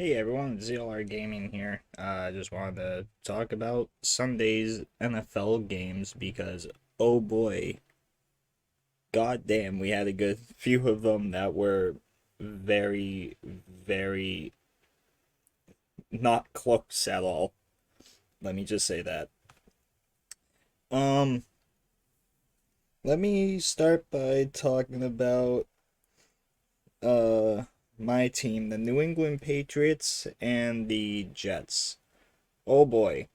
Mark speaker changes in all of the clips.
Speaker 1: Hey everyone, ZLR Gaming here. I just wanted to talk about Sunday's NFL games because, oh boy, goddamn, we had a good few of them that were very, very not close at all. Let me just say that. Um, Let me start by talking about uh my team, the New England Patriots and the Jets. Oh boy.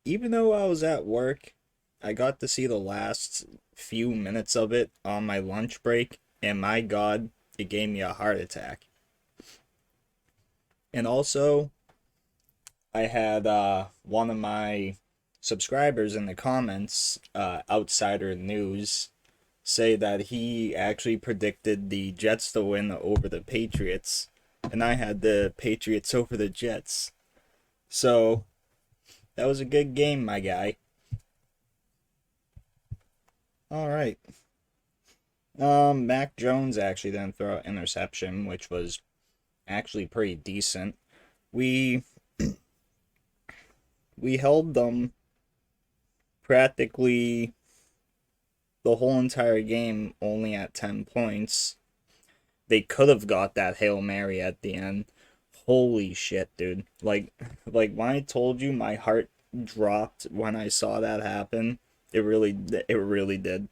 Speaker 1: Even though I was at work, I got to see the last few minutes of it on my lunch break, and my God, it gave me a heart attack. And also, I had one of my subscribers in the comments, Outsider News, say that he actually predicted the Jets to win over the Patriots, and I had the Patriots over the Jets. So, that was a good game, my guy. All right. Mac Jones actually then threw an interception, which was actually pretty decent. We we held them practically the whole entire game only at 10 points. They could have got that Hail Mary at the end. Holy shit, dude. Like when I told you my heart dropped when I saw that happen, it really did. It really did.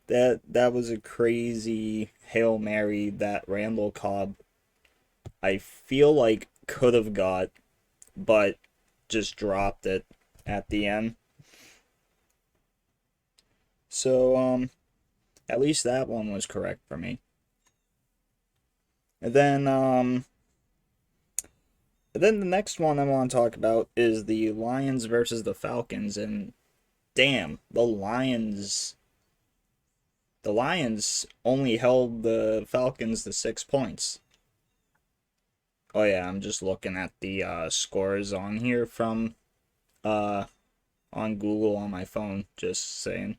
Speaker 1: That was a crazy Hail Mary that Randall Cobb I feel like could have got, but just dropped it at the end. So at least that one was correct for me. And then the next one I want to talk about is the Lions versus the Falcons, and damn, the Lions only held the Falcons to 6 points. Oh yeah, I'm just looking at the scores on here from uh on Google on my phone, just saying,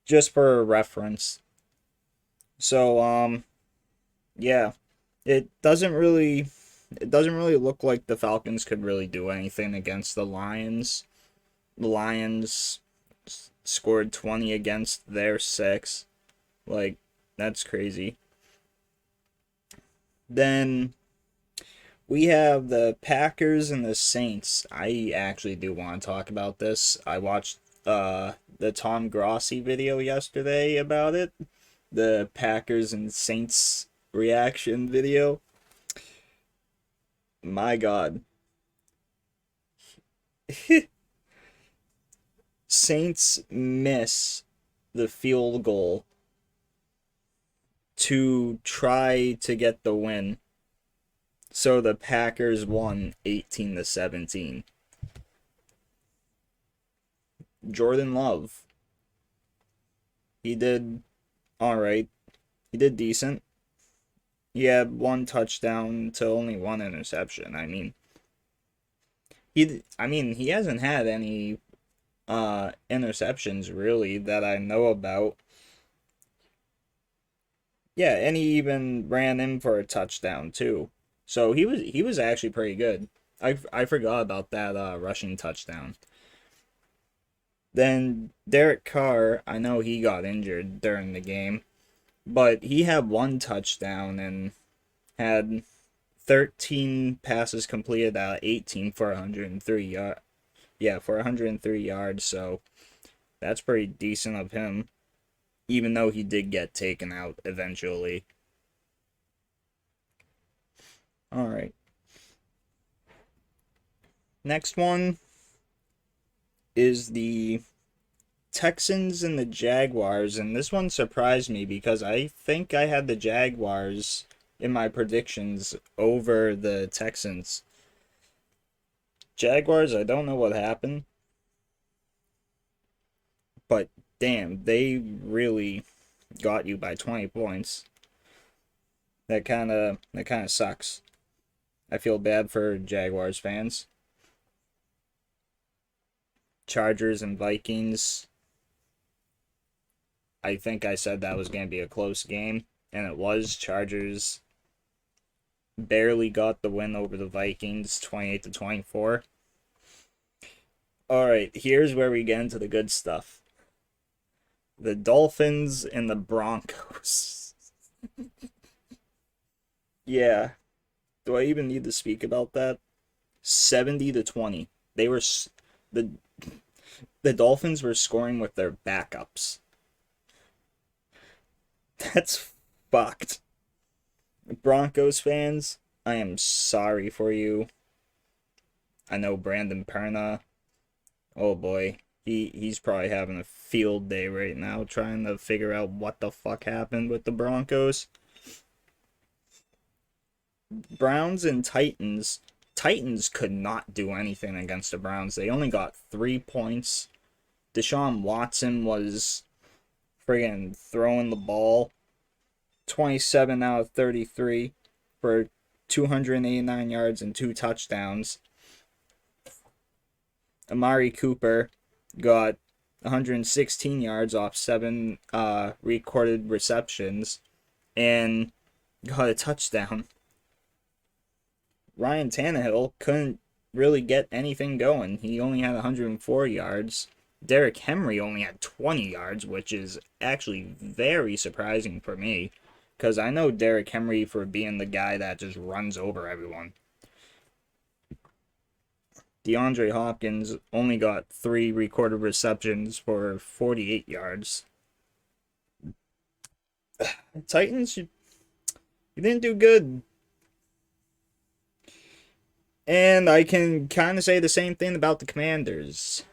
Speaker 1: just for reference. So yeah, it doesn't really it doesn't really look like the Falcons could really do anything against the Lions. The Lions scored 20 against their 6. Like, that's crazy. Then we have the Packers and the Saints. I actually do want to talk about this. I watched the Tom Grossi video yesterday about it. The Packers and Saints reaction video. My God. Saints miss the field goal to try to get the win. So the Packers won 18-17. Jordan Love, he did all right. He did decent. He had one touchdown to only one interception. He hasn't had any interceptions really that I know about. Yeah, and he even ran in for a touchdown too. So he was actually pretty good. I forgot about that rushing touchdown. Then Derek Carr, I know he got injured during the game, but he had one touchdown and had 13 passes completed out of 18 for 103 yeah, for 103 yards, so that's pretty decent of him, even though he did get taken out eventually. All right. Next one is the Texans and the Jaguars, and this one surprised me because I think I had the Jaguars in my predictions over the Texans. Jaguars, I don't know what happened, but damn, they really got you by 20 points. That kind of sucks. I feel bad for Jaguars fans. Chargers and Vikings. I think I said that was going to be a close game. and it was. Chargers barely got the win over the Vikings, 28-24. All right, here's where we get into the good stuff. The Dolphins and the Broncos. Yeah. Do I even need to speak about that? 70-20. They were the the Dolphins were scoring with their backups. That's fucked. Broncos fans, I am sorry for you. I know Brandon Perna. Oh boy. He's probably having a field day right now trying to figure out what the fuck happened with the Broncos. Browns and Titans. Titans could not do anything against the Browns. They only got 3 points. Deshaun Watson was friggin' throwing the ball 27 out of 33 for 289 yards and 2 touchdowns. Amari Cooper got 116 yards off 7 recorded receptions and got a touchdown. Ryan Tannehill couldn't really get anything going. He only had 104 yards. Derrick Henry only had 20 yards, which is actually very surprising for me, because I know Derrick Henry for being the guy that just runs over everyone. DeAndre Hopkins only got 3 recorded receptions for 48 yards. Titans, you didn't do good. And I can kind of say the same thing about the Commanders.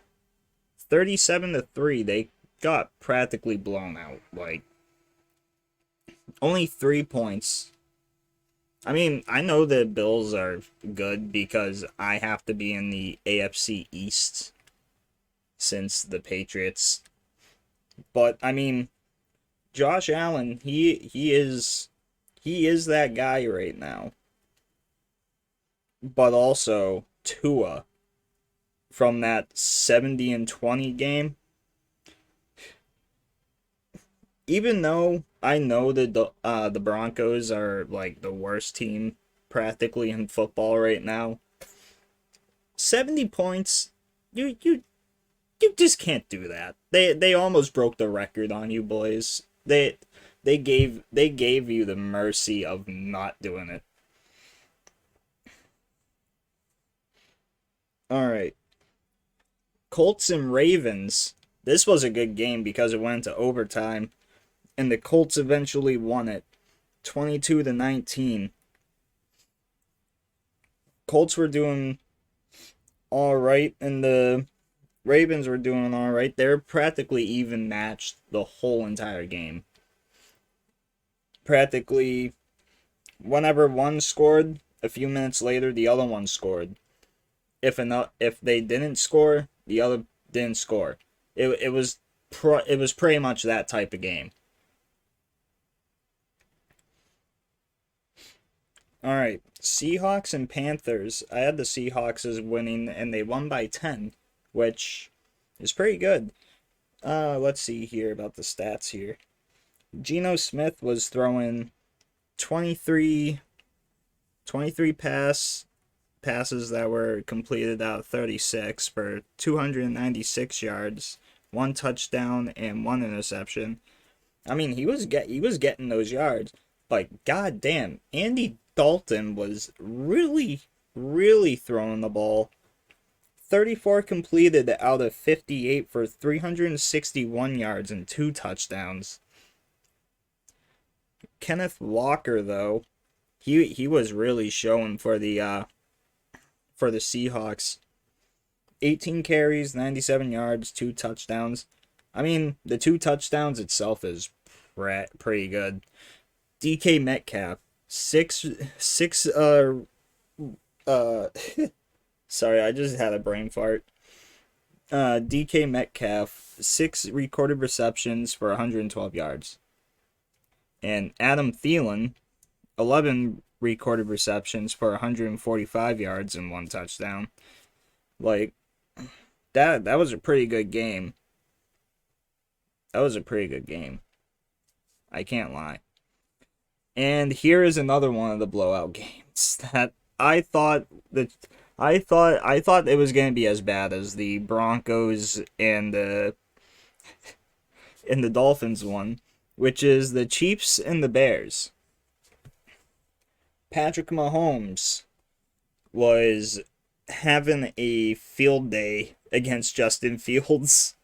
Speaker 1: 37-3, they got practically blown out. Like, only 3 points. I mean, I know the Bills are good because I have to be in the AFC East since the Patriots. But I mean, Josh Allen, he is that guy right now. But also Tua from that 70-20 game. Even though I know that the Broncos are like the worst team practically in football right now, 70 points, you just can't do that. They almost broke the record on you boys. They gave you the mercy of not doing it. All right. Colts and Ravens. This was a good game because it went to overtime, and the Colts eventually won it, 22-19. Colts were doing all right, and the Ravens were doing all right. They were practically even matched the whole entire game. Practically, whenever one scored, a few minutes later, the other one scored. If they didn't score, the other didn't score. It was pretty much that type of game. All right, Seahawks and Panthers. I had the Seahawks as winning, and they won by 10, which is pretty good. Let's see here about the stats here. Geno Smith was throwing 23 passes that were completed out of 36 for 296 yards, 1 touchdown, and 1 interception. I mean, he was getting those yards, but goddamn, Andy Dalton was really throwing the ball. 34 completed out of 58 for 361 yards and 2 touchdowns. Kenneth Walker, though, he was really showing for the Seahawks. 18 carries, 97 yards, 2 touchdowns. I mean, the 2 touchdowns itself is pretty good. DK Metcalf, sorry, I just had a brain fart. DK Metcalf, 6 recorded receptions for 112 yards. And Adam Thielen, 11 recorded receptions for 145 yards and 1 touchdown. Like, that was a pretty good game. That was a pretty good game. I can't lie. And here is another one of the blowout games that that I thought it was going to be as bad as the Broncos and the Dolphins one, which is the Chiefs and the Bears. Patrick Mahomes was having a field day against Justin Fields.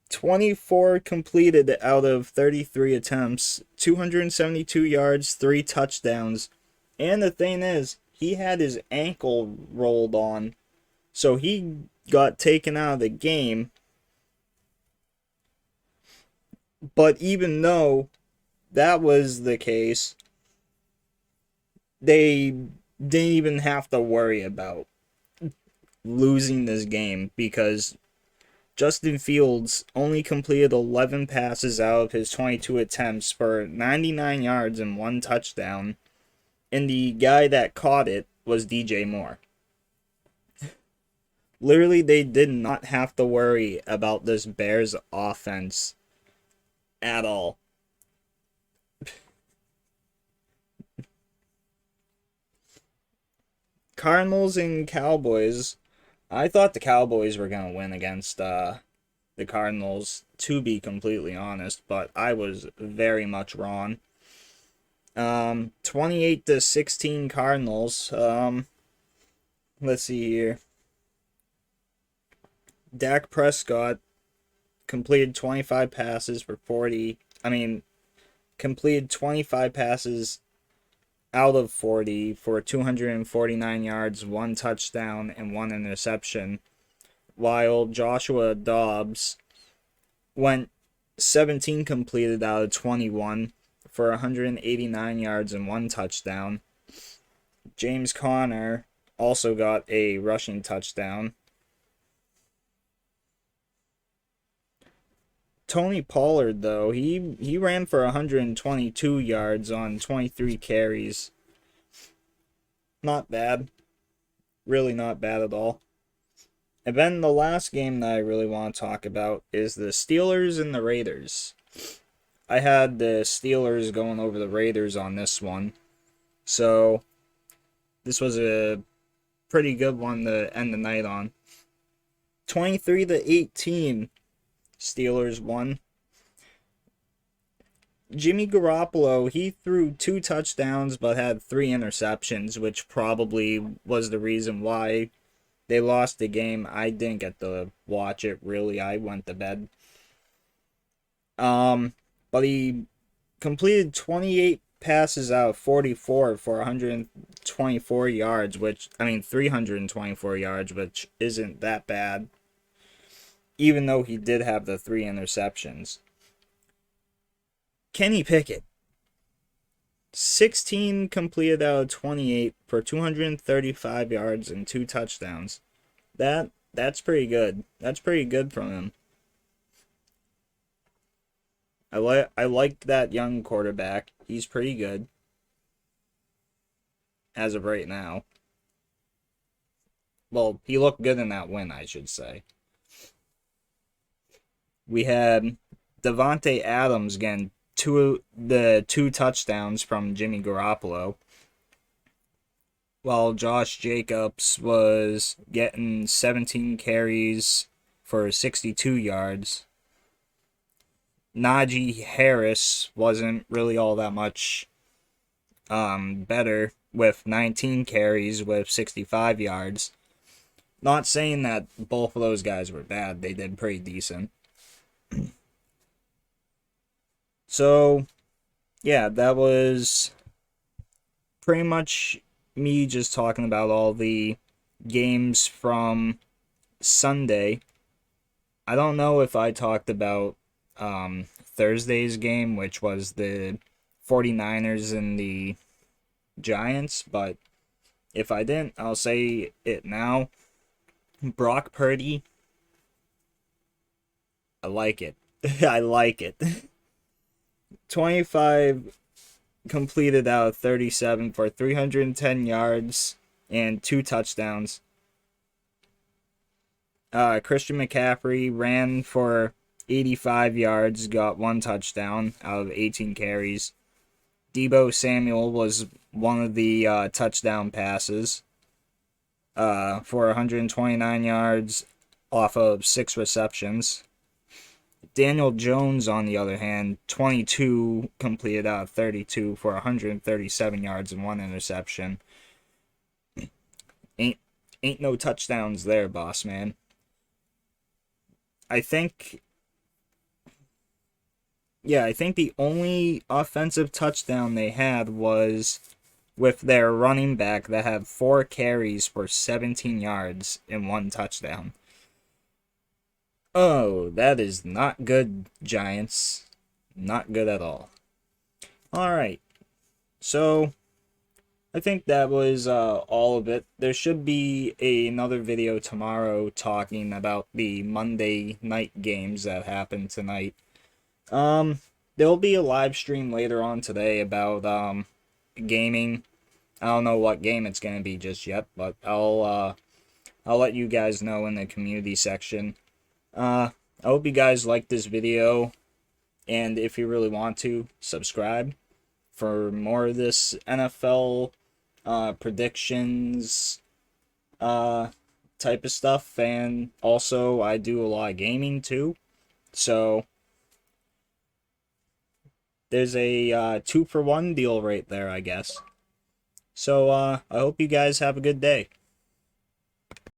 Speaker 1: 24 completed out of 33 attempts, 272 yards, 3 touchdowns. And the thing is, he had his ankle rolled on, so he got taken out of the game. But even though that was the case, they didn't even have to worry about losing this game because Justin Fields only completed 11 passes out of his 22 attempts for 99 yards and 1 touchdown, and the guy that caught it was DJ Moore. Literally, they did not have to worry about this Bears offense at all. Cardinals and Cowboys. I thought the Cowboys were going to win against the Cardinals, to be completely honest, but I was very much wrong. 28-16 Cardinals. Let's see here. Dak Prescott completed 25 passes for 40. Completed 25 passes out of 40 for 249 yards, 1 touchdown, and 1 interception, while Joshua Dobbs went 17 completed out of 21 for 189 yards and 1 touchdown. James Conner also got a rushing touchdown. Tony Pollard, though, he ran for 122 yards on 23 carries. Not bad. Really not bad at all. And then the last game that I really want to talk about is the Steelers and the Raiders. I had the Steelers going over the Raiders on this one. So, this was a pretty good one to end the night on. 23-18. Steelers won. Jimmy Garoppolo, he threw 2 touchdowns but had 3 interceptions, which probably was the reason why they lost the game. I didn't get to watch it, really. I went to bed. But he completed 28 passes out of 44 for 124 yards, 324 yards, which isn't that bad, even though he did have the 3 interceptions. Kenny Pickett, 16 completed out of 28 for 235 yards and 2 touchdowns. That's pretty good. That's pretty good from him. I like that young quarterback. He's pretty good as of right now. Well, he looked good in that win, I should say. We had Davante Adams getting 2 touchdowns from Jimmy Garoppolo, while Josh Jacobs was getting 17 carries for 62 yards. Najee Harris wasn't really all that much better with 19 carries with 65 yards. Not saying that both of those guys were bad. They did pretty decent. So, yeah, that was pretty much me just talking about all the games from Sunday. I don't know if I talked about Thursday's game, which was the 49ers and the Giants, but if I didn't, I'll say it now. Brock Purdy, I like it. I like it. 25 completed out of 37 for 310 yards and 2 touchdowns. Christian McCaffrey ran for 85 yards, got 1 touchdown out of 18 carries. Deebo Samuel was one of the touchdown passes for 129 yards off of 6 receptions. Daniel Jones, on the other hand, 22 completed out of 32 for 137 yards and 1 interception. Ain't no touchdowns there, boss man. I think the only offensive touchdown they had was with their running back that had 4 carries for 17 yards and 1 touchdown. Oh, that is not good, Giants. Not good at all. Alright, so I think that was all of it. There should be another video tomorrow talking about the Monday night games that happened tonight. There'll be a live stream later on today about gaming. I don't know what game it's gonna be just yet, but I'll let you guys know in the community section. I hope you guys liked this video, and if you really want to, subscribe for more of this NFL predictions type of stuff. And also, I do a lot of gaming too, so there's a 2-for-1 deal right there, I guess. So I hope you guys have a good day.